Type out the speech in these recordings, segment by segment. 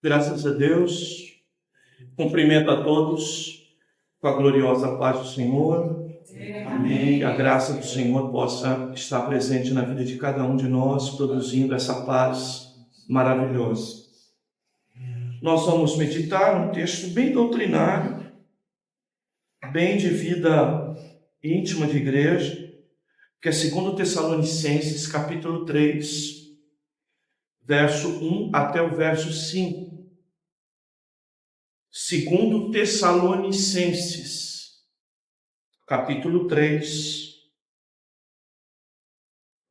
Graças a Deus, cumprimento a todos com a gloriosa paz do Senhor. Amém. Que a graça do Senhor possa estar presente na vida de cada um de nós, produzindo essa paz maravilhosa. Nós vamos meditar um texto bem doutrinário, bem de vida íntima de igreja, que é 2 Tessalonicenses, capítulo 3, verso 1 até o verso 5. 2 Tessalonicenses, capítulo 3,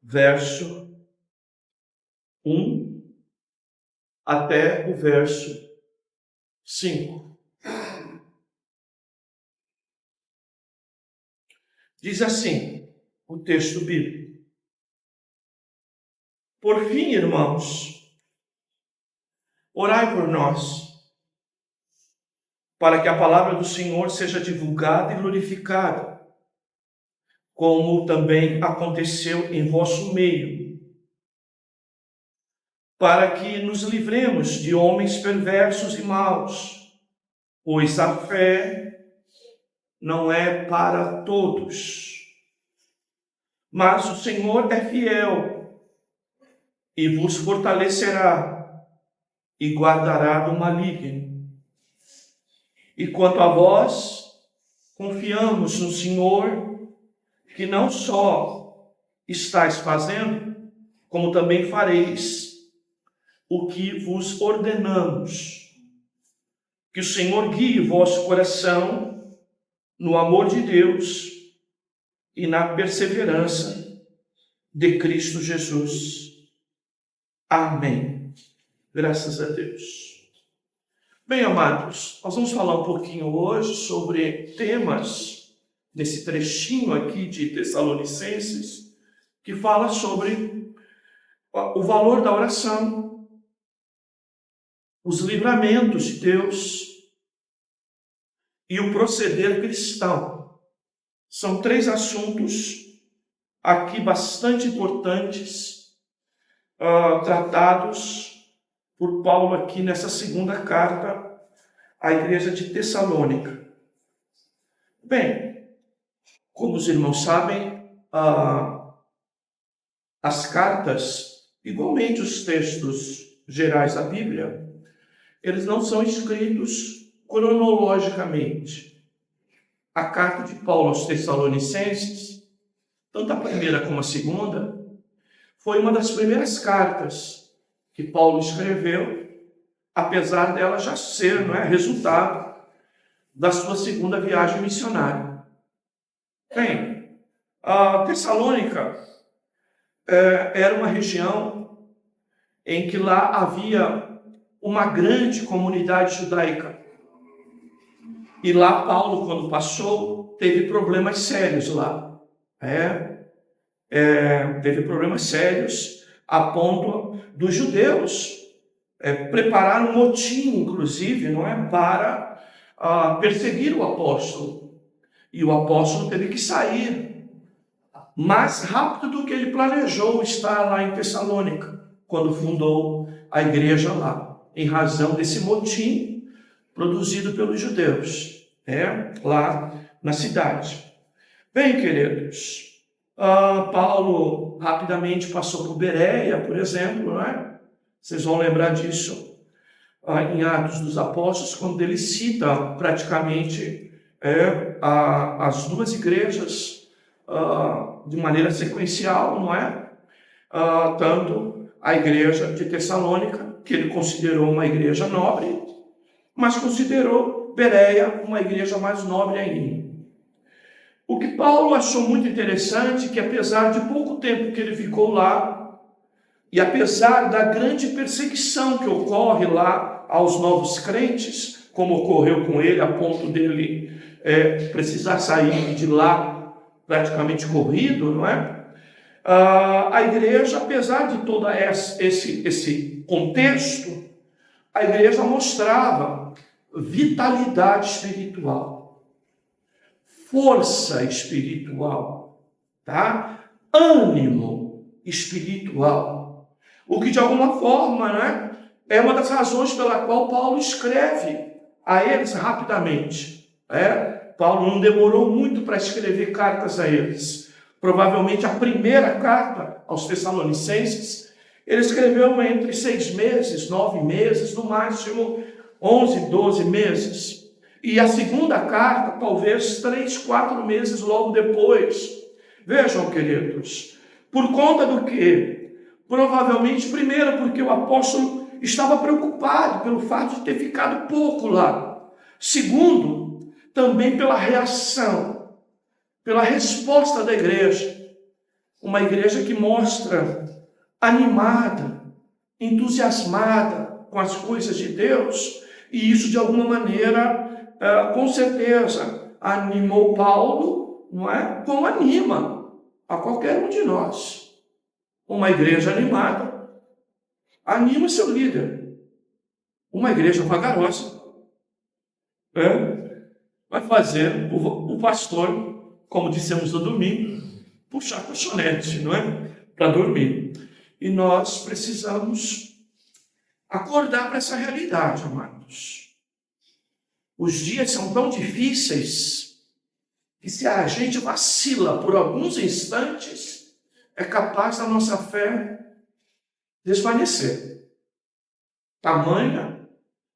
verso 1 até o verso 5. Diz assim o texto bíblico: Por fim, irmãos, orai por nós, para que a palavra do Senhor seja divulgada e glorificada, como também aconteceu em vosso meio, para que nos livremos de homens perversos e maus, pois a fé não é para todos. Mas o Senhor é fiel e vos fortalecerá e guardará do maligno. E quanto a vós, confiamos no Senhor, que não só estáis fazendo, como também fareis o que vos ordenamos. Que o Senhor guie o vosso coração no amor de Deus e na perseverança de Cristo Jesus. Amém. Graças a Deus. Bem, amados, nós vamos falar um pouquinho hoje sobre temas nesse trechinho aqui de Tessalonicenses, que fala sobre o valor da oração, os livramentos de Deus e o proceder cristão. São 3 assuntos aqui bastante importantes, tratados por Paulo aqui nessa segunda carta à igreja de Tessalônica. Bem, como os irmãos sabem, as cartas, igualmente os textos gerais da Bíblia, eles não são escritos cronologicamente. A carta de Paulo aos Tessalonicenses, tanto a primeira como a segunda, foi uma das primeiras cartas que Paulo escreveu, apesar dela já ser, resultado da sua segunda viagem missionária. Bem, a Tessalônica era uma região em que lá havia uma grande comunidade judaica. E lá Paulo, quando passou, teve problemas sérios lá. Teve problemas sérios a ponto dos judeus preparar um motim, inclusive, para perseguir o apóstolo. E o apóstolo teve que sair mais rápido do que ele planejou estar lá em Tessalônica, quando fundou a igreja lá, em razão desse motim produzido pelos judeus, lá na cidade. Bem, queridos, Paulo rapidamente passou por Bereia, por exemplo, Vocês vão lembrar disso em Atos dos Apóstolos, quando ele cita praticamente as 2 igrejas de maneira sequencial, tanto a igreja de Tessalônica, que ele considerou uma igreja nobre, mas considerou Bereia uma igreja mais nobre ainda. O que Paulo achou muito interessante, que apesar de pouco tempo que ele ficou lá, e apesar da grande perseguição que ocorre lá aos novos crentes, como ocorreu com ele, a ponto dele precisar sair de lá praticamente corrido, a igreja, apesar de todo esse contexto, a igreja mostrava vitalidade espiritual, força espiritual, ânimo espiritual, o que de alguma forma é uma das razões pela qual Paulo escreve a eles rapidamente. Paulo não demorou muito para escrever cartas a eles. Provavelmente a primeira carta aos Tessalonicenses, ele escreveu entre 6 meses, 9 meses, no máximo 11, 12 meses. E a segunda carta, talvez 3, 4 meses logo depois. Vejam, queridos, por conta do quê? Provavelmente, primeiro, porque o apóstolo estava preocupado pelo fato de ter ficado pouco lá. Segundo, também pela reação, pela resposta da igreja. Uma igreja que mostra animada, entusiasmada com as coisas de Deus, e isso de alguma maneira, com certeza, animou Paulo, não é? Como anima a qualquer um de nós. Uma igreja animada anima seu líder. Uma igreja vagarosa vai fazer o pastor, como dissemos no domingo, puxar colchonete, não é? Para dormir. E nós precisamos acordar para essa realidade, amados. Os dias são tão difíceis que se a gente vacila por alguns instantes, é capaz da nossa fé desvanecer. Tamanha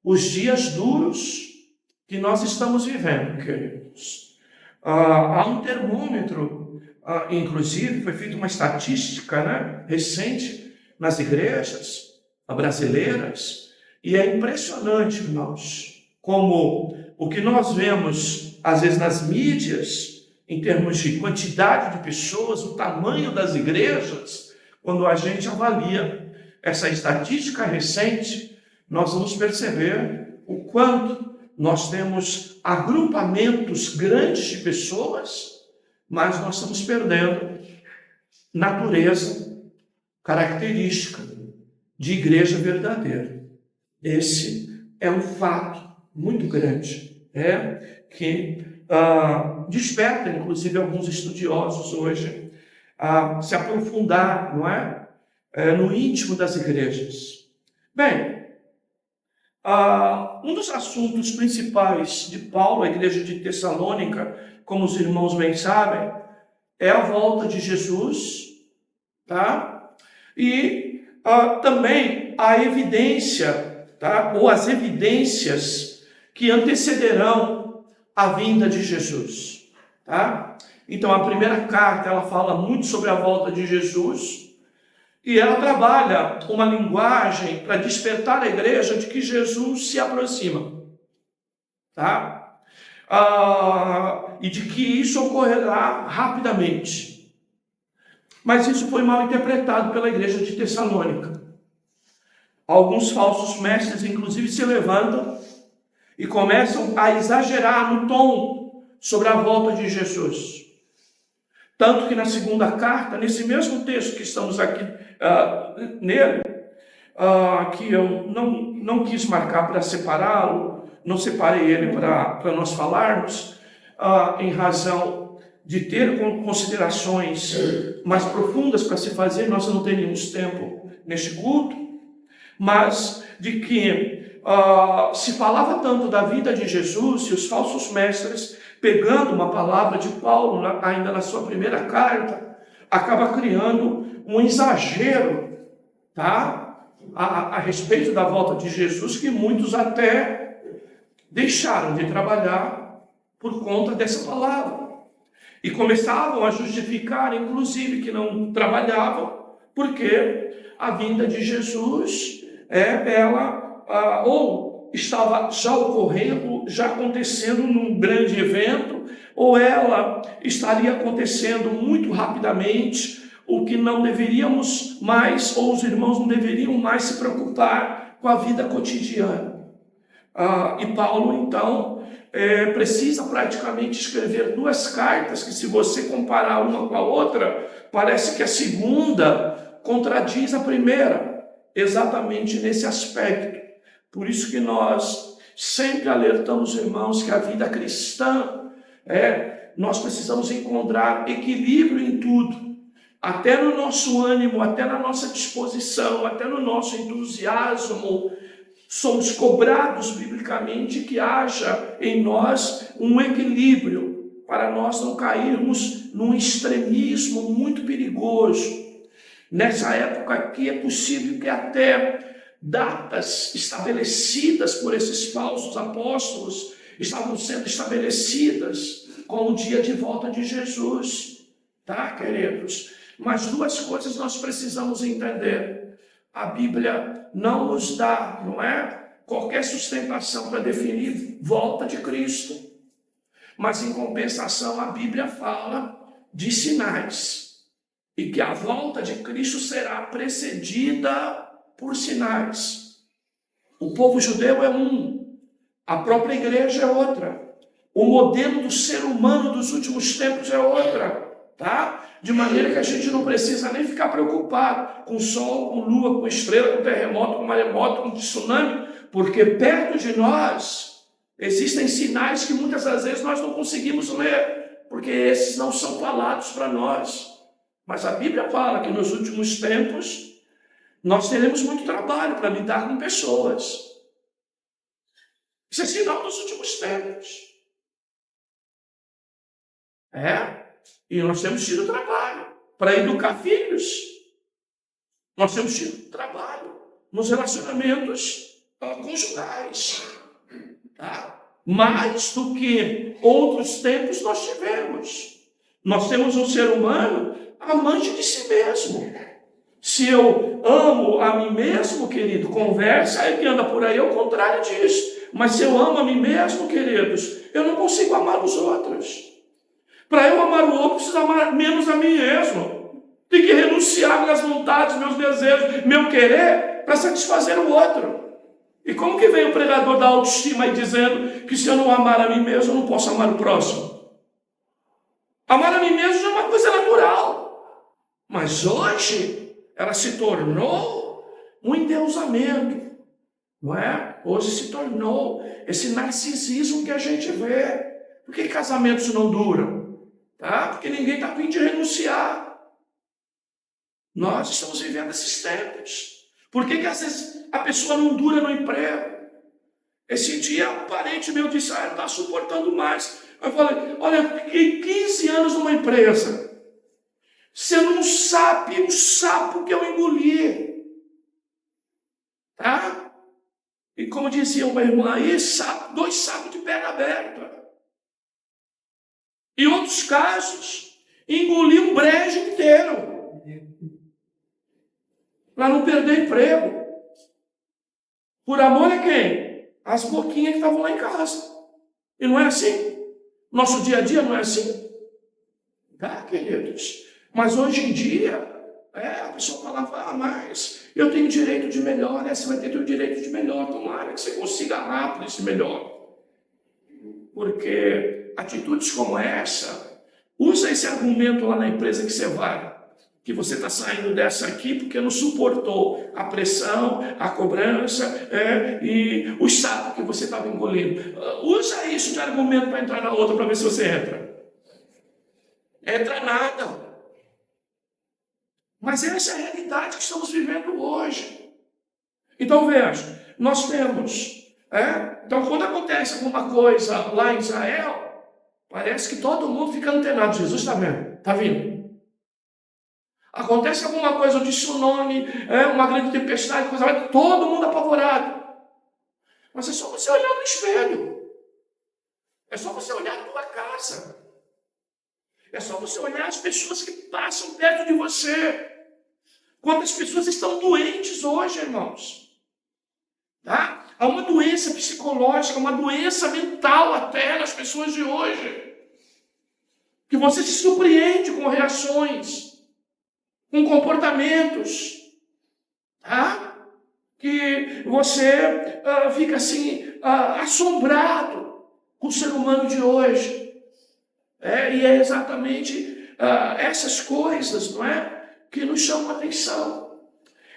os dias duros que nós estamos vivendo, queridos. Há um termômetro, inclusive, foi feita uma estatística, né, recente nas igrejas brasileiras, e é impressionante, irmãos, como o que nós vemos, às vezes, nas mídias, em termos de quantidade de pessoas, o tamanho das igrejas, quando a gente avalia essa estatística recente, nós vamos perceber o quanto nós temos agrupamentos grandes de pessoas, mas nós estamos perdendo natureza, característica de igreja verdadeira. Esse é um fato muito grande, que desperta, inclusive, alguns estudiosos hoje a se aprofundar, não é? No íntimo das igrejas. Bem, um dos assuntos principais de Paulo, a igreja de Tessalônica, como os irmãos bem sabem, é a volta de Jesus, tá? E também a evidência, tá? Ou as evidências que antecederão a vinda de Jesus, tá? Então, a primeira carta, ela fala muito sobre a volta de Jesus, e ela trabalha uma linguagem para despertar a igreja de que Jesus se aproxima, tá? E de que isso ocorrerá rapidamente. Mas isso foi mal interpretado pela igreja de Tessalônica. Alguns falsos mestres, inclusive, se levantam e começam a exagerar no tom sobre a volta de Jesus. Tanto que na segunda carta, nesse mesmo texto que estamos aqui nele, que eu não quis marcar para separá-lo, não separei ele para nós falarmos, em razão de ter considerações mais profundas para se fazer, nós não teríamos tempo neste culto, mas de que se falava tanto da vida de Jesus e os falsos mestres, pegando uma palavra de Paulo, ainda na sua primeira carta, acaba criando um exagero, tá? A respeito da volta de Jesus, que muitos até deixaram de trabalhar por conta dessa palavra. E começavam a justificar, inclusive, que não trabalhavam, porque a vinda de Jesus, ou estava já ocorrendo, já acontecendo num grande evento, ou ela estaria acontecendo muito rapidamente, o que não deveríamos mais, ou os irmãos não deveriam mais se preocupar com a vida cotidiana. E Paulo, então, precisa praticamente escrever 2 cartas, que se você comparar uma com a outra, parece que a segunda contradiz a primeira, exatamente nesse aspecto. Por isso que nós sempre alertamos, irmãos, que a vida cristã, nós precisamos encontrar equilíbrio em tudo, até no nosso ânimo, até na nossa disposição, até no nosso entusiasmo, somos cobrados biblicamente que haja em nós um equilíbrio para nós não cairmos num extremismo muito perigoso. Nessa época aqui é possível que até datas estabelecidas por esses falsos apóstolos estavam sendo estabelecidas com o dia de volta de Jesus, tá, queridos? Mas duas coisas nós precisamos entender. A Bíblia não nos dá, não é, qualquer sustentação para definir volta de Cristo. Mas, em compensação, a Bíblia fala de sinais. E que a volta de Cristo será precedida por sinais. O povo judeu é um, a própria igreja é outra. O modelo do ser humano dos últimos tempos é outra, tá? De maneira que a gente não precisa nem ficar preocupado com sol, com lua, com estrela, com terremoto, com maremoto, com tsunami, porque perto de nós existem sinais que muitas das vezes nós não conseguimos ler, porque esses não são falados para nós. Mas a Bíblia fala que nos últimos tempos nós teremos muito trabalho para lidar com pessoas. Isso é sinal dos últimos tempos. E nós temos tido trabalho para educar filhos. Nós temos tido trabalho nos relacionamentos conjugais. Tá? Mais do que outros tempos nós tivemos. Nós temos um ser humano amante de si mesmo. Se eu amo a mim mesmo, querido, conversa, aí que anda por aí é o contrário disso. Mas se eu amo a mim mesmo, queridos, eu não consigo amar os outros. Para eu amar o outro, preciso amar menos a mim mesmo. Tem que renunciar minhas vontades, meus desejos, meu querer, para satisfazer o outro. E como que vem o pregador da autoestima aí dizendo que se eu não amar a mim mesmo, eu não posso amar o próximo? Amar a mim mesmo já é uma coisa natural. Mas hoje, ela se tornou um endeusamento. Não é? Hoje se tornou esse narcisismo que a gente vê. Por que casamentos não duram? Tá? Porque ninguém está a fim de renunciar. Nós estamos vivendo esses tempos. Por que às vezes a pessoa não dura no emprego? Esse dia um parente meu disse, não está suportando mais. Eu falei, olha, eu fiquei 15 anos numa empresa. Você não sabe o sapo que eu engoli. Tá? E como dizia uma irmã aí, 2 sapos de perna aberta. Em outros casos, engoli um brejo inteiro. Para não perder emprego. Por amor a quem? As boquinhas que estavam lá em casa. E não é assim? Nosso dia a dia não é assim? Tá, queridos? Mas hoje em dia, a pessoa fala, mas eu tenho direito de melhor, você vai ter o direito de melhor. Tomara que você consiga rápido esse melhor. Porque atitudes como essa, usa esse argumento lá na empresa que você vai, que você está saindo dessa aqui porque não suportou a pressão, a cobrança e o sapo que você estava engolindo. Usa isso de argumento para entrar na outra para ver se você entra. Entra nada. Mas essa é a realidade que estamos vivendo hoje. Então veja, nós temos... Então quando acontece alguma coisa lá em Israel, parece que todo mundo fica antenado. Jesus está vendo, está vindo. Acontece alguma coisa, um tsunami, uma grande tempestade, todo mundo apavorado. Mas é só você olhar no espelho. É só você olhar na tua casa. É só você olhar as pessoas que passam perto de você. Quantas pessoas estão doentes hoje, irmãos? Tá? Há uma doença psicológica, uma doença mental até nas pessoas de hoje. Que você se surpreende com reações, com comportamentos, tá? Que você fica assim, assombrado com o ser humano de hoje. E é exatamente essas coisas, não é? Que nos chamam a atenção.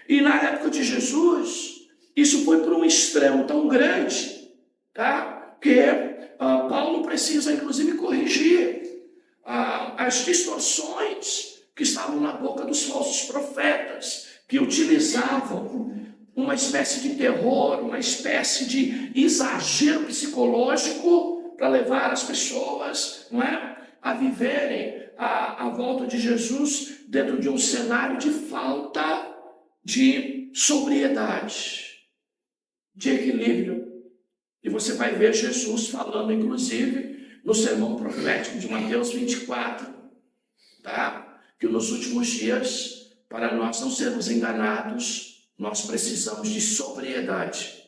E na época de Jesus, isso foi para um extremo tão grande, tá? Que Paulo precisa, inclusive, corrigir as distorções que estavam na boca dos falsos profetas, que utilizavam uma espécie de terror, uma espécie de exagero psicológico para levar as pessoas, não é, a viverem a volta de Jesus dentro de um cenário de falta de sobriedade, de equilíbrio. E você vai ver Jesus falando, inclusive, no sermão profético de Mateus 24, tá? Que nos últimos dias, para nós não sermos enganados, nós precisamos de sobriedade,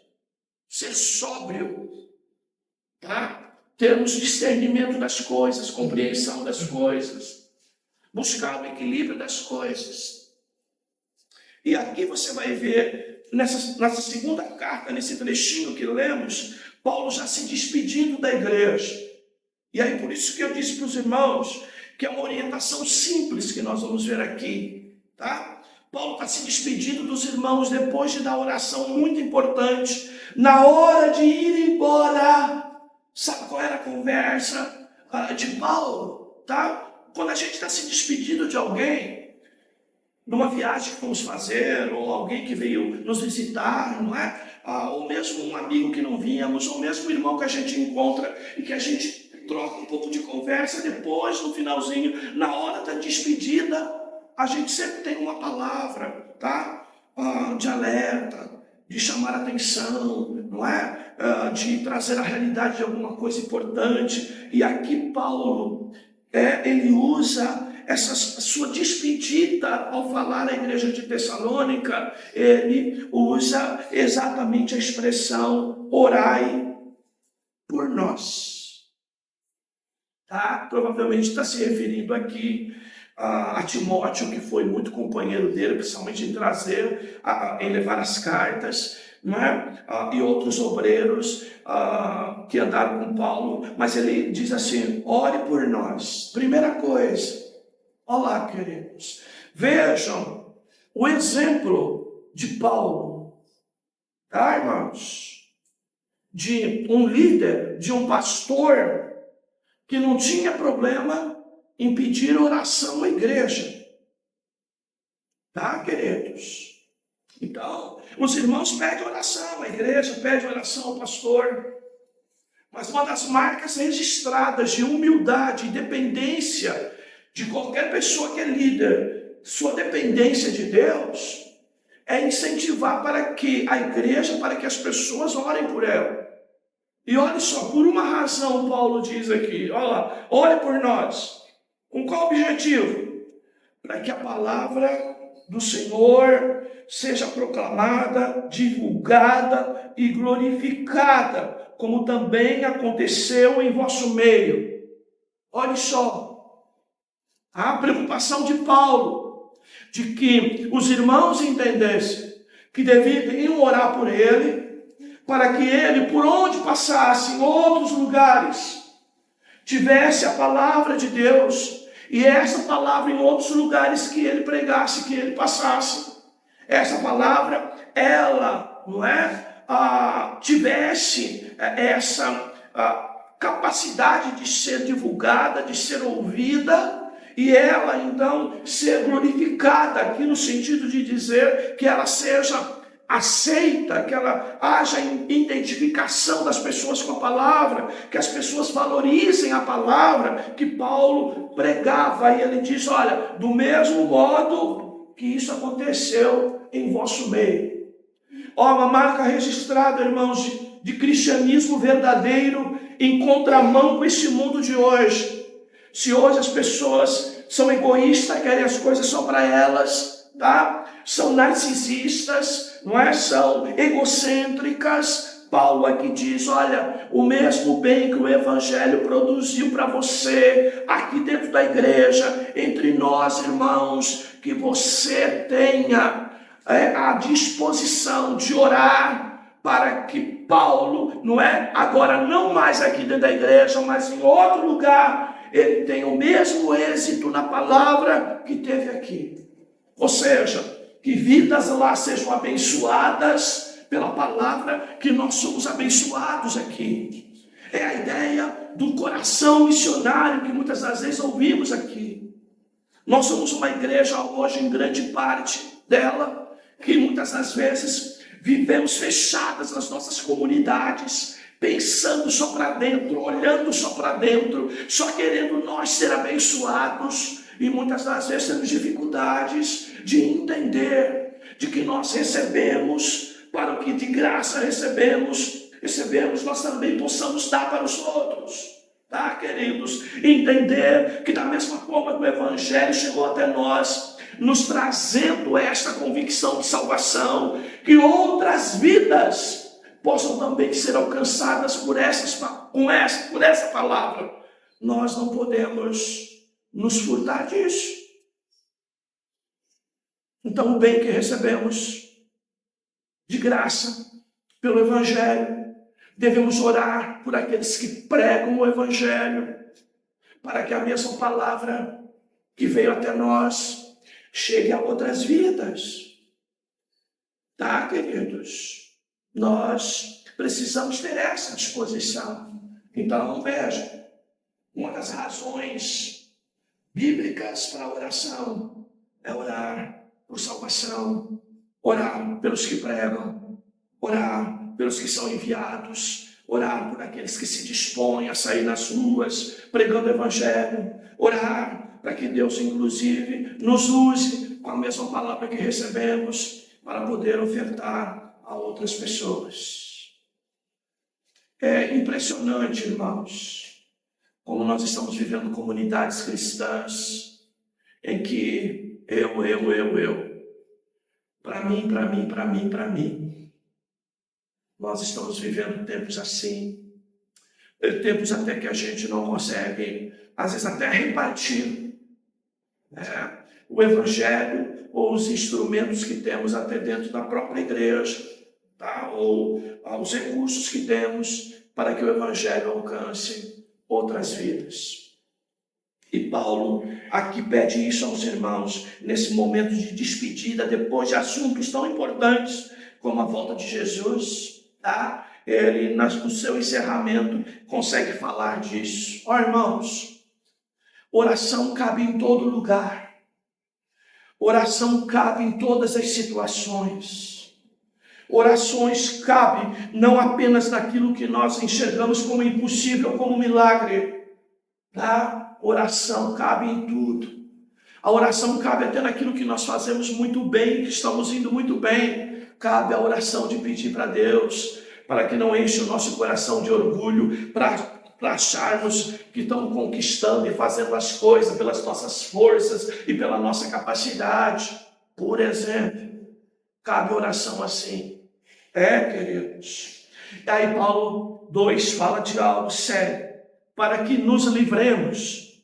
ser sóbrio, tá? Termos discernimento das coisas, compreensão das coisas, buscar o equilíbrio das coisas. E aqui você vai ver, nessa segunda carta, nesse trechinho que lemos, Paulo já se despedindo da igreja. E aí por isso que eu disse para os irmãos que é uma orientação simples que nós vamos ver aqui, tá? Paulo está se despedindo dos irmãos depois de dar oração muito importante. Na hora de ir embora, sabe qual era a conversa de Paulo, tá? Quando a gente está se despedindo de alguém, numa viagem que fomos fazer, ou alguém que veio nos visitar, não é? Ou mesmo um amigo que não víamos, ou mesmo um irmão que a gente encontra e que a gente troca um pouco de conversa, depois, no finalzinho, na hora da despedida, a gente sempre tem uma palavra, tá? De alerta, de chamar a atenção, não é? De trazer a realidade de alguma coisa importante. E aqui Paulo, ele usa essa sua despedida ao falar à igreja de Tessalônica, ele usa exatamente a expressão orai por nós. Tá? Provavelmente está se referindo aqui a Timóteo, que foi muito companheiro dele, principalmente em trazer, em levar as cartas, não é? E outros obreiros que andaram com Paulo, mas ele diz assim, ore por nós. Primeira coisa, olá, queridos, vejam o exemplo de Paulo, tá, irmãos? De um líder, de um pastor que não tinha problema em pedir oração à igreja, tá, queridos? Então, os irmãos pedem oração, a igreja pede oração ao pastor, mas uma das marcas registradas de humildade e dependência de qualquer pessoa que é líder, sua dependência de Deus, é incentivar para que a igreja, para que as pessoas orem por ela. E olha só, por uma razão Paulo diz aqui, olha lá, ore por nós. Com qual objetivo? Para que a palavra do Senhor seja proclamada, divulgada e glorificada, como também aconteceu em vosso meio. Olha só, a preocupação de Paulo, de que os irmãos entendessem que deveriam orar por ele, para que ele, por onde passasse, em outros lugares, tivesse a palavra de Deus, e essa palavra em outros lugares que ele pregasse, que ele passasse, essa palavra, ela, não é, tivesse essa capacidade de ser divulgada, de ser ouvida, e ela então ser glorificada, aqui no sentido de dizer que ela seja aceita, que ela haja identificação das pessoas com a palavra, que as pessoas valorizem a palavra que Paulo pregava. E ele diz, olha, do mesmo modo que isso aconteceu em vosso meio. Ó, uma marca registrada, irmãos, de cristianismo verdadeiro em contramão com esse mundo de hoje. Se hoje as pessoas são egoístas, querem as coisas só para elas, tá? São narcisistas, não é? São egocêntricas. Paulo aqui diz, olha, o mesmo bem que o evangelho produziu para você, aqui dentro da igreja, entre nós, irmãos, que você tenha a disposição de orar para que Paulo, não é? Agora não mais aqui dentro da igreja, mas em outro lugar, ele tenha o mesmo êxito na palavra que teve aqui. Ou seja, que vidas lá sejam abençoadas pela palavra que nós somos abençoados aqui. É a ideia do coração missionário que muitas das vezes ouvimos aqui. Nós somos uma igreja hoje, em grande parte dela, que muitas das vezes vivemos fechadas nas nossas comunidades, pensando só para dentro, olhando só para dentro, só querendo nós ser abençoados, e muitas das vezes temos dificuldades de entender de que nós recebemos, para o que de graça recebemos, nós também possamos dar para os outros. Tá, queridos? Entender que da mesma forma que o Evangelho chegou até nós, nos trazendo esta convicção de salvação, que outras vidas possam também ser alcançadas por essa palavra. Nós não podemos nos furtar disso. Então, o bem que recebemos de graça pelo Evangelho, devemos orar por aqueles que pregam o Evangelho, para que a mesma palavra que veio até nós chegue a outras vidas. Tá, queridos? Nós precisamos ter essa disposição. Então, veja, uma das razões bíblicas para a oração é orar por salvação, orar pelos que pregam, orar pelos que são enviados, orar por aqueles que se dispõem a sair nas ruas pregando o Evangelho, orar para que Deus, inclusive, nos use com a mesma palavra que recebemos para poder ofertar a outras pessoas. É impressionante, irmãos, como nós estamos vivendo comunidades cristãs em que eu, para mim. Nós estamos vivendo tempos assim, tempos até que a gente não consegue, às vezes até repartir o Evangelho ou os instrumentos que temos até dentro da própria igreja, tá? Ou os recursos que temos para que o Evangelho alcance outras vidas. E Paulo aqui pede isso aos irmãos, nesse momento de despedida, depois de assuntos tão importantes como a volta de Jesus. Tá? Ele, no seu encerramento, consegue falar disso. Ó, irmãos, oração cabe em todo lugar. Oração cabe em todas as situações. Orações cabem não apenas naquilo que nós enxergamos como impossível, como milagre. Tá? Oração cabe em tudo. A oração cabe até naquilo que nós fazemos muito bem, que estamos indo muito bem. Cabe a oração de pedir para Deus, para que não enche o nosso coração de orgulho, para acharmos que estamos conquistando e fazendo as coisas pelas nossas forças e pela nossa capacidade. Por exemplo, cabe oração assim. Queridos. E aí Paulo 2 fala de algo sério. Para que nos livremos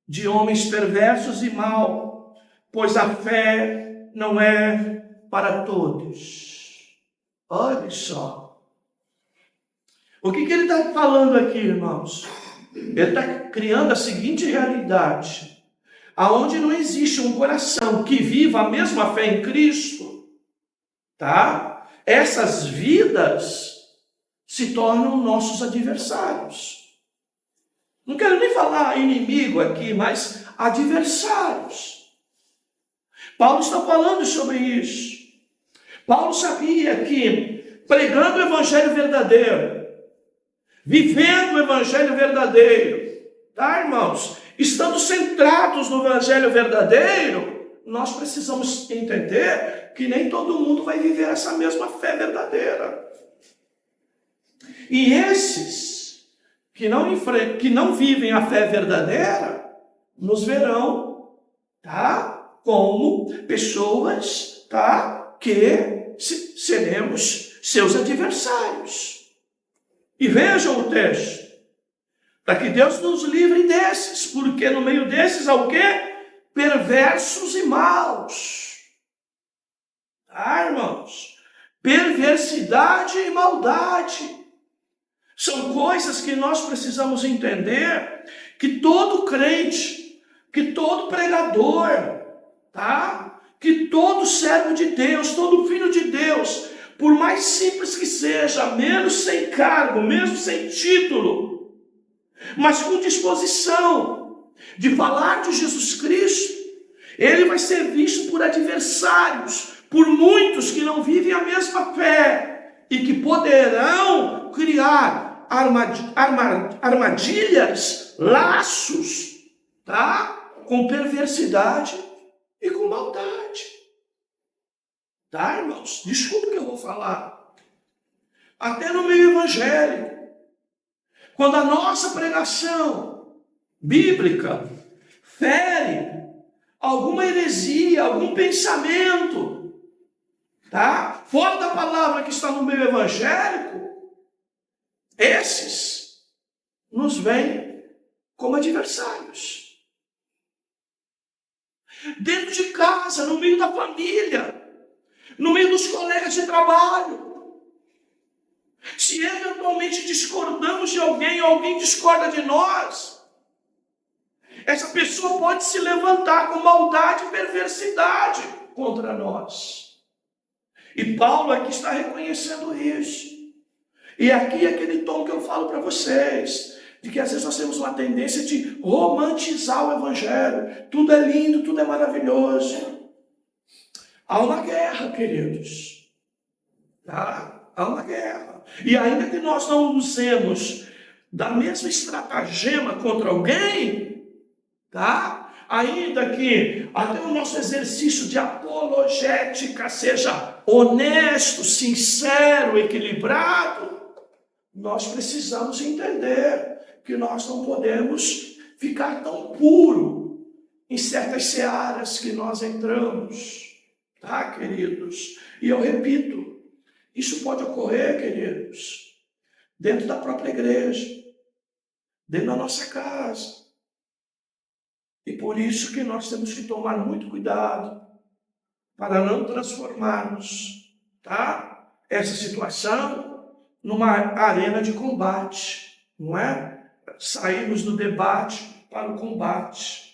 de homens perversos e maus, pois a fé não é para todos. Olha só. O que ele está falando aqui, irmãos? Ele está criando a seguinte realidade. Aonde não existe um coração que viva a mesma fé em Cristo, tá? Essas vidas se tornam nossos adversários. Não quero nem falar inimigo aqui, mas adversários. Paulo está falando sobre isso. Paulo sabia que pregando o Evangelho verdadeiro, vivendo o Evangelho verdadeiro, tá, irmãos? Estando centrados no Evangelho verdadeiro, nós precisamos entender que nem todo mundo vai viver essa mesma fé verdadeira. E esses que não vivem a fé verdadeira, nos verão, tá? Como pessoas, tá? Que seremos seus adversários. E vejam o texto. Para que Deus nos livre desses, porque no meio desses há o quê? Perversos e maus. Tá, irmãos? Perversidade e maldade. São coisas que nós precisamos entender, que todo crente, que todo pregador, tá? Que todo servo de Deus, todo filho de Deus, por mais simples que seja, menos sem cargo, mesmo sem título, mas com disposição de falar de Jesus Cristo, ele vai ser visto por adversários, por muitos que não vivem a mesma fé e que poderão criar armadilhas, laços, tá? Com perversidade e com maldade. Tá, irmãos? Desculpa o que eu vou falar. Até no meio evangélico, quando a nossa pregação bíblica fere alguma heresia, algum pensamento, tá? Fora da palavra que está no meio evangélico, esses nos veem como adversários. Dentro de casa, no meio da família, no meio dos colegas de trabalho. Se eventualmente discordamos de alguém ou alguém discorda de nós, essa pessoa pode se levantar com maldade e perversidade contra nós. E Paulo aqui está reconhecendo isso. E aqui é aquele tom que eu falo para vocês, de que às vezes nós temos uma tendência de romantizar o evangelho. Tudo é lindo, tudo é maravilhoso. Há uma guerra, queridos. Tá? Há uma guerra. E ainda que nós não usemos da mesma estratagema contra alguém, tá? Ainda que até o nosso exercício de apologética seja honesto, sincero, equilibrado, nós precisamos entender que nós não podemos ficar tão puro em certas searas que nós entramos, tá, queridos? E eu repito, isso pode ocorrer, queridos, dentro da própria igreja, dentro da nossa casa. E por isso que nós temos que tomar muito cuidado para não transformarmos, tá, essa situação numa arena de combate, não é? Saímos do debate para o combate.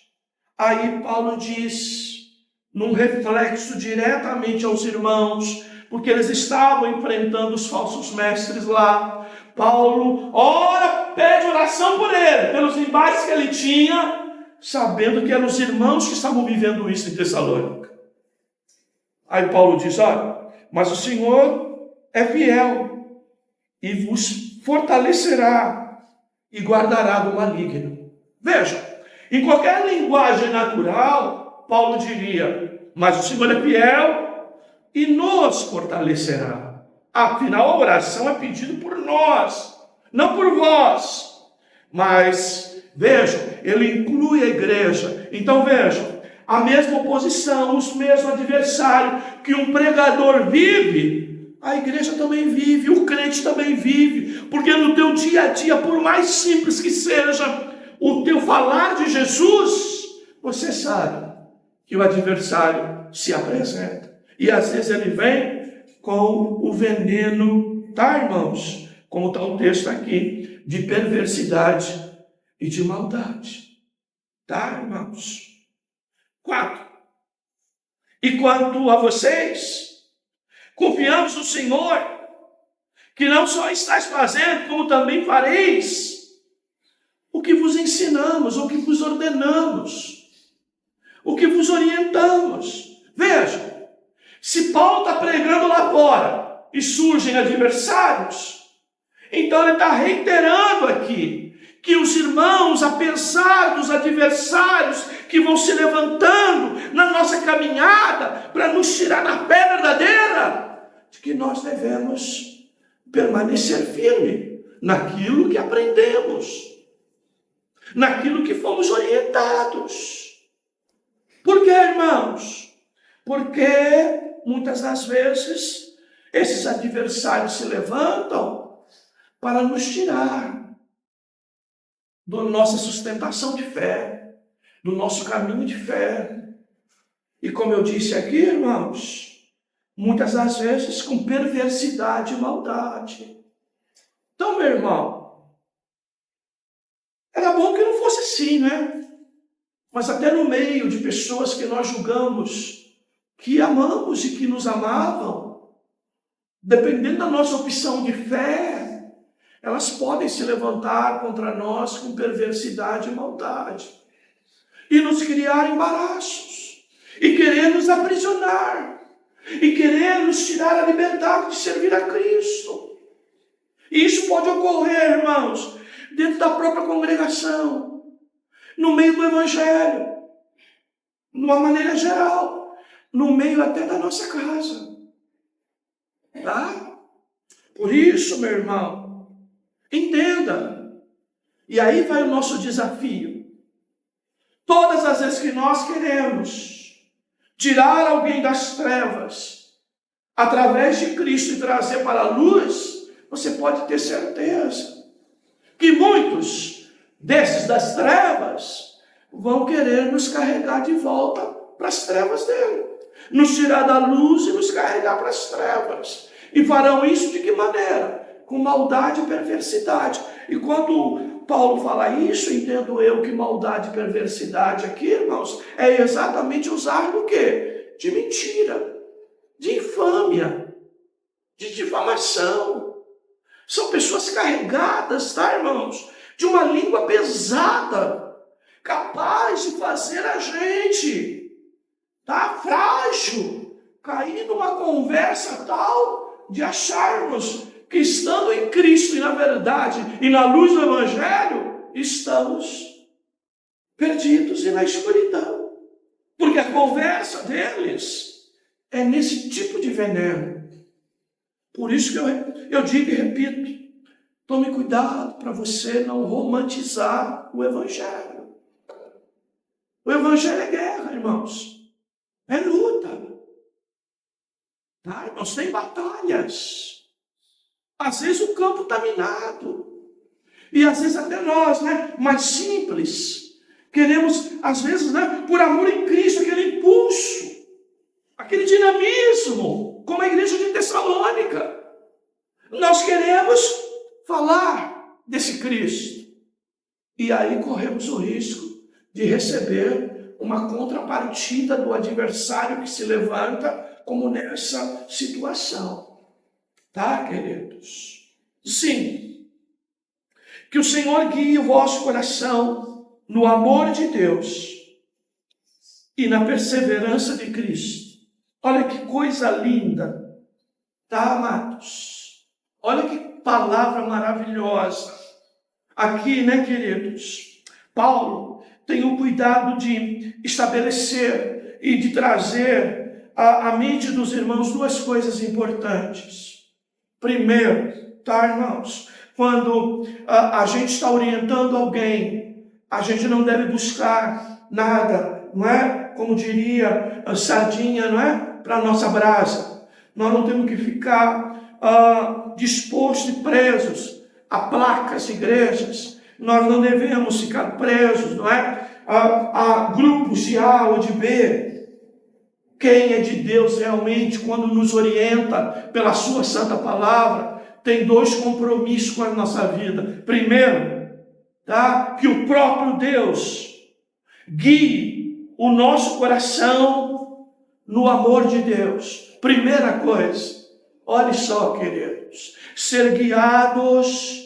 Aí Paulo diz, num reflexo diretamente aos irmãos, porque eles estavam enfrentando os falsos mestres lá. Paulo ora, pede oração por ele, pelos embates que ele tinha, sabendo que eram os irmãos que estavam vivendo isso em Tessalônica. Aí Paulo diz, olha, mas o Senhor é fiel e vos fortalecerá e guardará do maligno. Veja, em qualquer linguagem natural, Paulo diria, mas o Senhor é fiel e nos fortalecerá. Afinal, a oração é pedida por nós, não por vós. Mas, vejam, ele inclui a igreja. Então, vejam, a mesma oposição, os mesmos adversários que um pregador vive, a igreja também vive, o crente também vive, porque no teu dia a dia, por mais simples que seja o teu falar de Jesus, você sabe que o adversário se apresenta, e às vezes ele vem com o veneno, tá, irmãos? Como está o texto aqui, de perversidade e de maldade, tá, irmãos? 4. E quanto a vocês, confiamos no Senhor, que não só estáis fazendo, como também fareis o que vos ensinamos, o que vos ordenamos, o que vos orientamos. Veja, se Paulo está pregando lá fora e surgem adversários, então ele está reiterando aqui que os irmãos, apesar dos adversários que vão se levantando na nossa caminhada para nos tirar da fé verdadeira, de que nós devemos permanecer firme naquilo que aprendemos, naquilo que fomos orientados. Por quê, irmãos? Porque muitas das vezes esses adversários se levantam para nos tirar da nossa sustentação de fé, do nosso caminho de fé. E como eu disse aqui, irmãos, muitas das vezes com perversidade e maldade. Então, meu irmão, era bom que não fosse assim, né? Mas até no meio de pessoas que nós julgamos, que amamos e que nos amavam, dependendo da nossa opção de fé, elas podem se levantar contra nós com perversidade e maldade, e nos criar embaraços, e querer nos aprisionar, e querer nos tirar a liberdade de servir a Cristo. E isso pode ocorrer, irmãos, dentro da própria congregação, no meio do Evangelho, de uma maneira geral, no meio até da nossa casa. Tá? Por isso, meu irmão, entenda. E aí vai o nosso desafio. Todas as vezes que nós queremos tirar alguém das trevas, através de Cristo, e trazer para a luz, você pode ter certeza que muitos desses das trevas vão querer nos carregar de volta para as trevas dele, nos tirar da luz e nos carregar para as trevas. E farão isso de que maneira? Com maldade e perversidade. E quando Paulo fala isso, entendo eu que maldade e perversidade aqui, irmãos, é exatamente usar do quê? De mentira, de infâmia, de difamação. São pessoas carregadas, tá, irmãos? De uma língua pesada, capaz de fazer a gente, tá, frágil, cair numa conversa tal de acharmos que estando em Cristo e na verdade e na luz do Evangelho, estamos perdidos e na escuridão. Porque a conversa deles é nesse tipo de veneno. Por isso que eu digo e repito, tome cuidado para você não romantizar o Evangelho. O Evangelho é guerra, irmãos. É luta. Tá, irmãos? Tem batalhas. Às vezes o campo está minado. E às vezes até nós, mais simples, queremos, às vezes, por amor em Cristo, aquele impulso, aquele dinamismo, como a igreja de Tessalônica. Nós queremos falar desse Cristo. E aí corremos o risco de receber uma contrapartida do adversário que se levanta, como nessa situação. Tá, queridos? Sim. Que o Senhor guie o vosso coração no amor de Deus e na perseverança de Cristo. Olha que coisa linda. Tá, amados? Olha que palavra maravilhosa. Aqui, queridos? Paulo tem o cuidado de estabelecer e de trazer à mente dos irmãos duas coisas importantes. Primeiro, tá, irmãos? Quando a gente está orientando alguém, a gente não deve buscar nada, não é? Como diria a sardinha, não é? Para a nossa brasa. Nós não temos que ficar dispostos e presos a placas de igrejas. Nós não devemos ficar presos, não é? A grupos de A ou de B. Quem é de Deus realmente, quando nos orienta pela sua santa palavra, tem dois compromissos com a nossa vida. Primeiro, tá? Que o próprio Deus guie o nosso coração no amor de Deus. Primeira coisa, olhe só, queridos, ser guiados,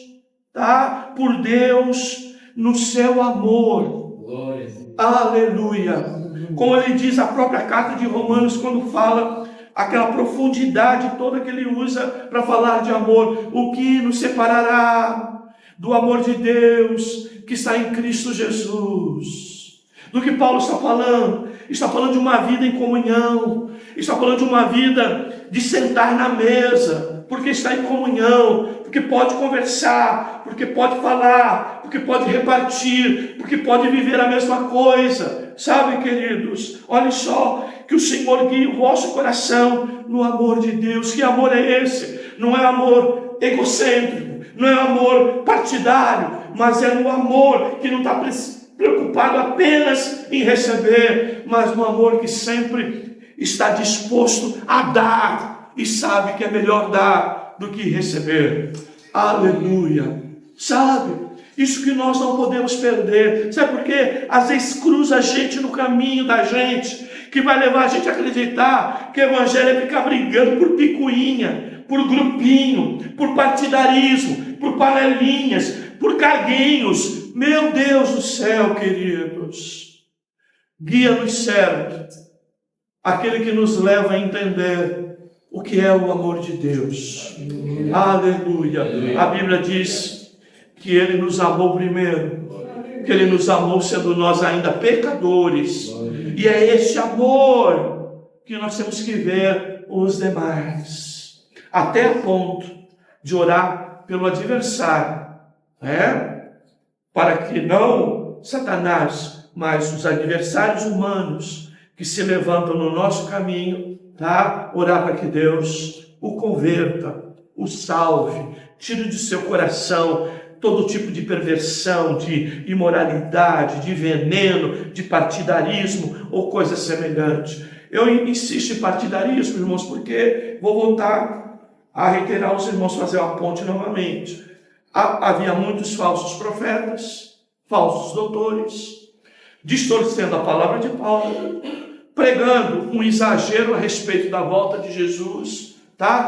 tá? Por Deus no seu amor. Glória. Aleluia. Como ele diz a própria carta de Romanos, quando fala aquela profundidade toda que ele usa para falar de amor. O que nos separará do amor de Deus que está em Cristo Jesus? Do que Paulo está falando? Está falando de uma vida em comunhão. Está falando de uma vida de sentar na mesa, porque está em comunhão, porque pode conversar, porque pode falar, porque pode repartir, porque pode viver a mesma coisa. Sabe, queridos, olhem só, que o Senhor guie o vosso coração no amor de Deus. Que amor é esse? Não é amor egocêntrico, não é amor partidário, mas é no amor que não está preocupado apenas em receber, mas no amor que sempre está disposto a dar e sabe que é melhor dar do que receber. Aleluia. Sabe? Isso que nós não podemos perder. Sabe por quê? Às vezes cruza a gente no caminho da gente, que vai levar a gente a acreditar que o evangelho é ficar brigando por picuinha, por grupinho, por partidarismo, por panelinhas, por carguinhos. Meu Deus do céu, queridos. Guia-nos certo. aquele que nos leva a entender o que é o amor de Deus. Aleluia. A Bíblia diz que Ele nos amou primeiro, que Ele nos amou sendo nós ainda pecadores. E é esse amor que nós temos que ver os demais, até a ponto de orar pelo adversário, para que não Satanás, mas os adversários humanos que se levantam no nosso caminho, orar para que Deus o converta, o salve, tire de seu coração todo tipo de perversão, de imoralidade, de veneno, de partidarismo ou coisa semelhante. Eu insisto em partidarismo, irmãos, porque vou voltar a reiterar os irmãos, fazer uma ponte novamente. Havia muitos falsos profetas, falsos doutores, distorcendo a palavra de Paulo, pregando um exagero a respeito da volta de Jesus,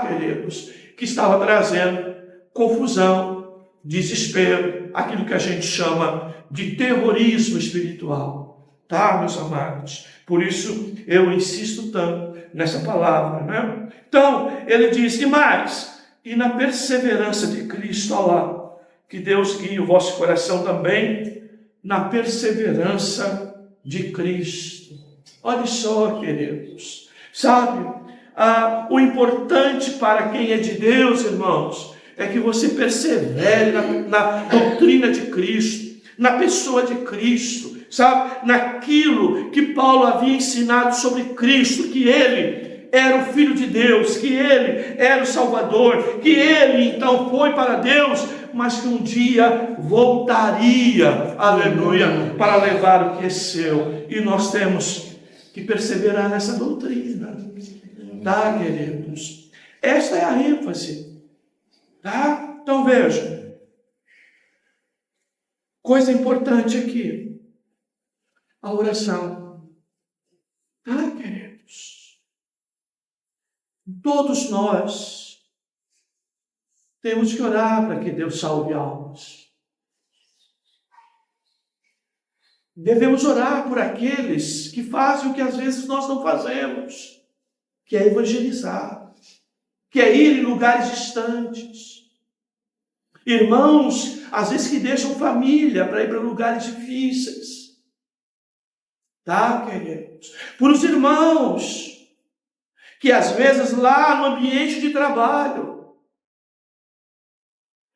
queridos, que estava trazendo confusão, desespero, aquilo que a gente chama de terrorismo espiritual, meus amados? Por isso eu insisto tanto nessa palavra, Então, ele diz, e mais, e na perseverança de Cristo, olha lá, que Deus guie o vosso coração também na perseverança de Cristo. Olha só, queridos, sabe, o importante para quem é de Deus, irmãos, é que você persevere na doutrina de Cristo, na pessoa de Cristo, sabe, naquilo que Paulo havia ensinado sobre Cristo, que Ele era o Filho de Deus, que Ele era o Salvador, que Ele então foi para Deus, mas que um dia voltaria, aleluia, para levar o que é seu. E nós temos que perseverar nessa doutrina, queridos? Esta é a ênfase, Então veja, coisa importante aqui, a oração, queridos? Todos nós temos que orar para que Deus salve almas. Devemos orar por aqueles que fazem o que às vezes nós não fazemos, que é evangelizar, que é ir em lugares distantes. Irmãos, às vezes que deixam família para ir para lugares difíceis. Queridos? Por os irmãos que às vezes lá no ambiente de trabalho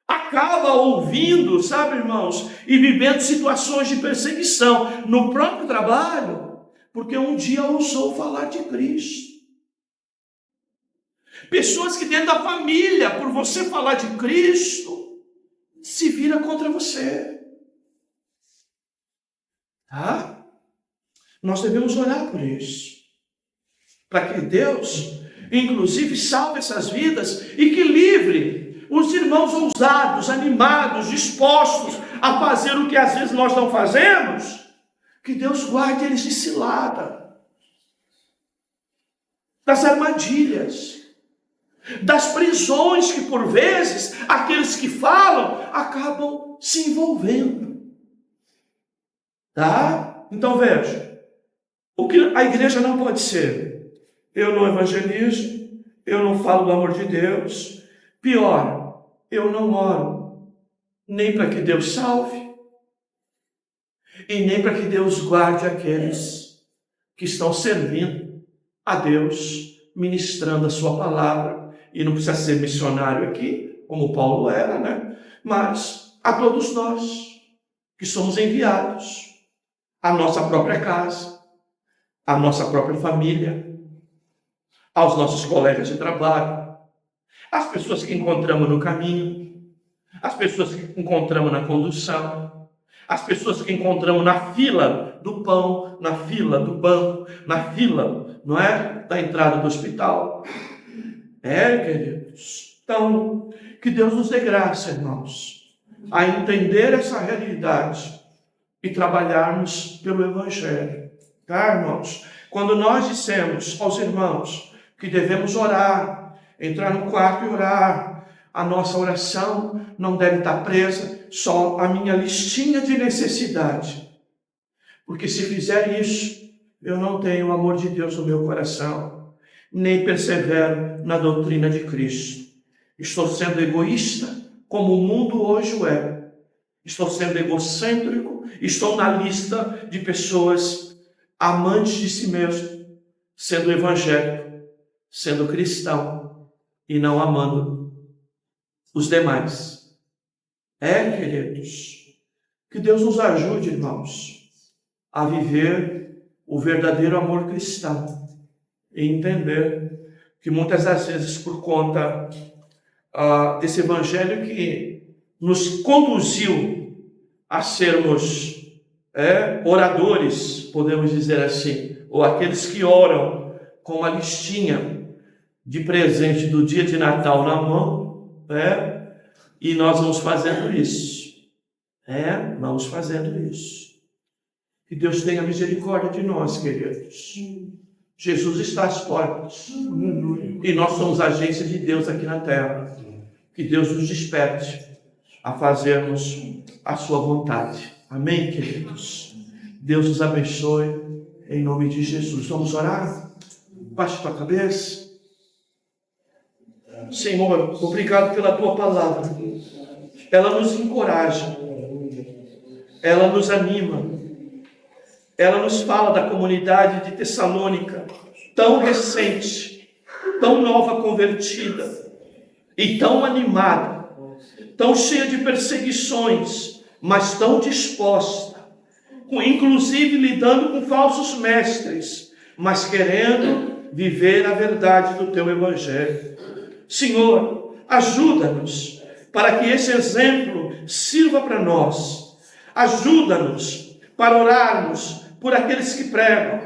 acaba ouvindo, sabe, irmãos, e vivendo situações de perseguição no próprio trabalho, porque um dia ousou falar de Cristo. Pessoas que dentro da família, por você falar de Cristo, se vira contra você. Nós devemos orar por isso, para que Deus, inclusive, salve essas vidas e que livre os irmãos ousados, animados, dispostos a fazer o que às vezes nós não fazemos, que Deus guarde eles de cilada, das armadilhas, das prisões que por vezes aqueles que falam acabam se envolvendo. Então veja, o que a igreja não pode ser: eu não evangelizo, eu não falo do amor de Deus, pior, eu não oro nem para que Deus salve e nem para que Deus guarde aqueles que estão servindo a Deus, ministrando a sua palavra. E não precisa ser missionário aqui, como Paulo era, mas a todos nós que somos enviados, à nossa própria casa, à nossa própria família, aos nossos colegas de trabalho, às pessoas que encontramos no caminho, às pessoas que encontramos na condução, às pessoas que encontramos na fila do pão, na fila do banco, na fila, da entrada do hospital. Queridos. Então, que Deus nos dê graça, irmãos, a entender essa realidade e trabalharmos pelo Evangelho. Irmãos? Quando nós dissemos aos irmãos que devemos orar, entrar no quarto e orar, a nossa oração não deve estar presa só à minha listinha de necessidade. Porque se fizer isso, eu não tenho o amor de Deus no meu coração, nem persevero na doutrina de Cristo. Estou sendo egoísta, como o mundo hoje o é. Estou sendo egocêntrico, estou na lista de pessoas amantes de si mesmo, sendo evangélico, sendo cristão e não amando os demais. Queridos, que Deus nos ajude, irmãos, a viver o verdadeiro amor cristão e entender que muitas das vezes, por conta desse evangelho que nos conduziu a sermos oradores, podemos dizer assim, ou aqueles que oram com uma listinha de presente do dia de Natal na mão, e nós vamos fazendo isso. Vamos fazendo isso. Que Deus tenha misericórdia de nós, queridos. Jesus está às portas. E nós somos agência de Deus aqui na terra. Que Deus nos desperte a fazermos a sua vontade. Amém, queridos? Deus nos abençoe em nome de Jesus. Vamos orar? Baixe tua cabeça. Senhor, obrigado pela tua palavra. Ela nos encoraja. Ela nos anima. Ela nos fala da comunidade de Tessalônica, tão recente, tão nova convertida e tão animada, tão cheia de perseguições, mas tão disposta, inclusive lidando com falsos mestres, mas querendo viver a verdade do teu evangelho. Senhor, ajuda-nos para que esse exemplo sirva para nós. Ajuda-nos para orarmos por aqueles que pregam,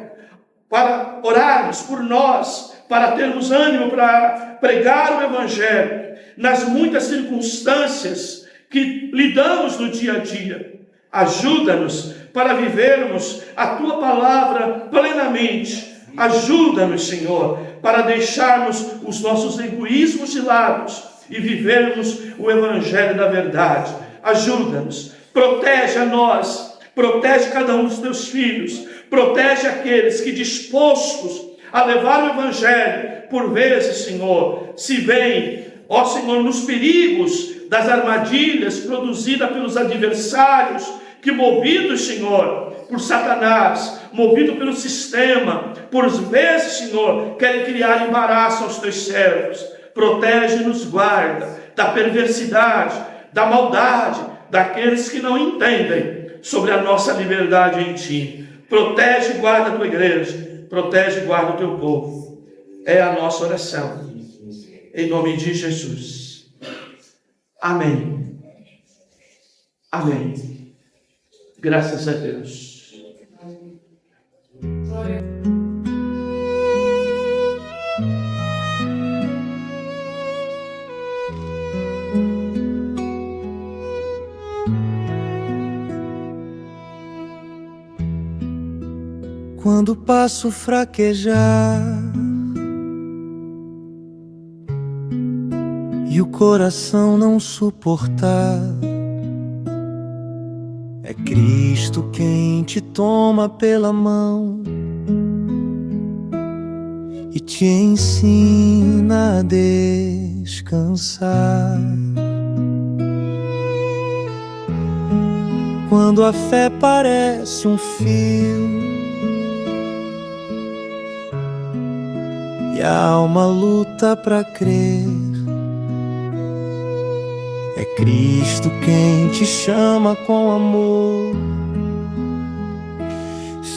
para orarmos por nós, para termos ânimo para pregar o evangelho nas muitas circunstâncias que lidamos no dia a dia. Ajuda-nos para vivermos a tua palavra plenamente. Ajuda-nos, Senhor, para deixarmos os nossos egoísmos de lado e vivermos o evangelho da verdade. Ajuda-nos, protege a nós, protege cada um dos teus filhos, protege aqueles que, dispostos a levar o evangelho, por vezes, Senhor, se veem, ó Senhor, nos perigos das armadilhas produzidas pelos adversários, que movidos, Senhor, por Satanás, movido pelo sistema, por vezes, Senhor, querem criar embaraço aos teus servos. Protege e nos guarda da perversidade, da maldade, daqueles que não entendem sobre a nossa liberdade em Ti. Protege e guarda a Tua igreja, protege e guarda o Teu povo. É a nossa oração, em nome de Jesus. Amém. Amém. Graças a Deus. Quando passo fraquejar e o coração não suportar, é Cristo quem te toma pela mão e te ensina a descansar. Quando a fé parece um fio e a alma luta pra crer, é Cristo quem te chama com amor.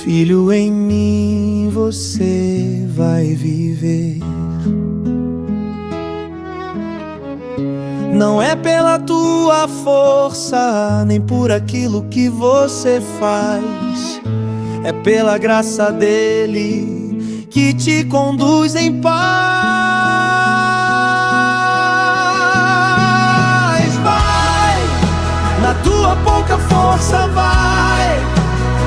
Filho, em mim você vai viver. Não é pela tua força, nem por aquilo que você faz, é pela graça dele que te conduz em paz. Na tua pouca força vai,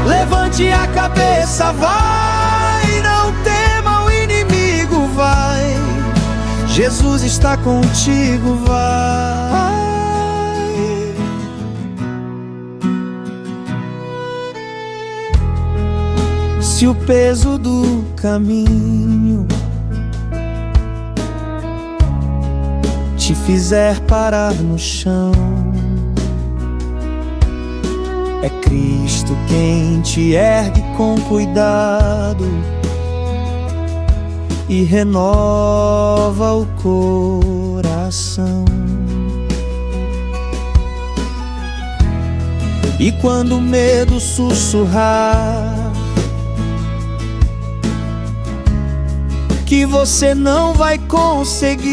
levante a cabeça, vai, não tema o inimigo, vai, Jesus está contigo, vai. Se Se o peso do caminho te fizer parar no chão, é Cristo quem te ergue com cuidado e renova o coração. E quando o medo sussurrar que você não vai conseguir,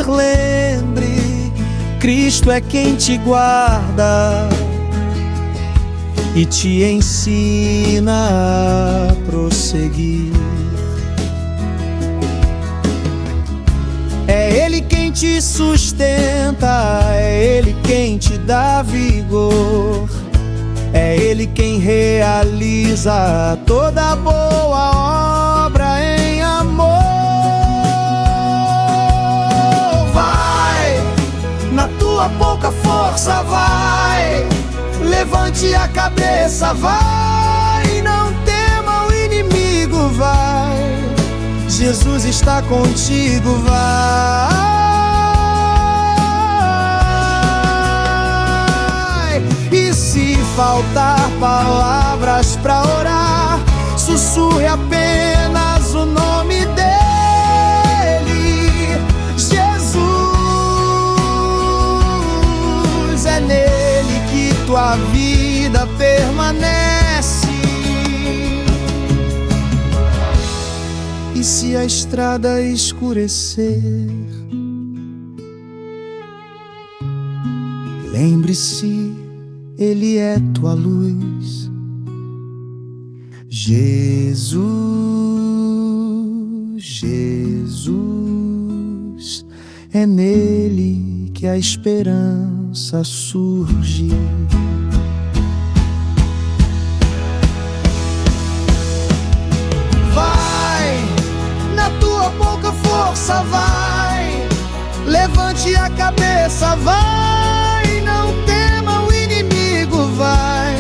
lembre, Cristo é quem te guarda e te ensina a prosseguir. É Ele quem te sustenta, é Ele quem te dá vigor, é Ele quem realiza toda boa obra em amor. Vai, na tua pouca força, vai, levante a cabeça, vai, não tema o inimigo, vai, Jesus está contigo, vai. E se faltar palavras pra orar, sussurre apenas o nome dele, Jesus. É nele que tua vida permanece. E se a estrada escurecer, lembre-se, Ele é tua luz. Jesus, Jesus, é nele que a esperança surge. Força, vai, levante a cabeça, vai, não tema o inimigo, vai,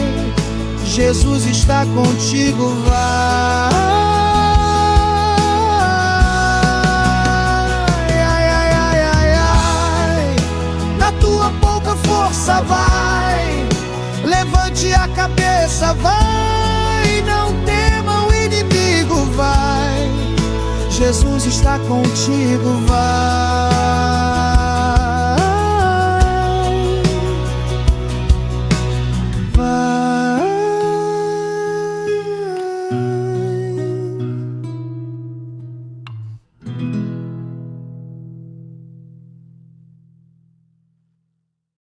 Jesus está contigo, vai. Ai, ai, ai, ai, ai. Na tua pouca força, vai, levante a cabeça, vai, não tema o inimigo, vai, Jesus está contigo, vai.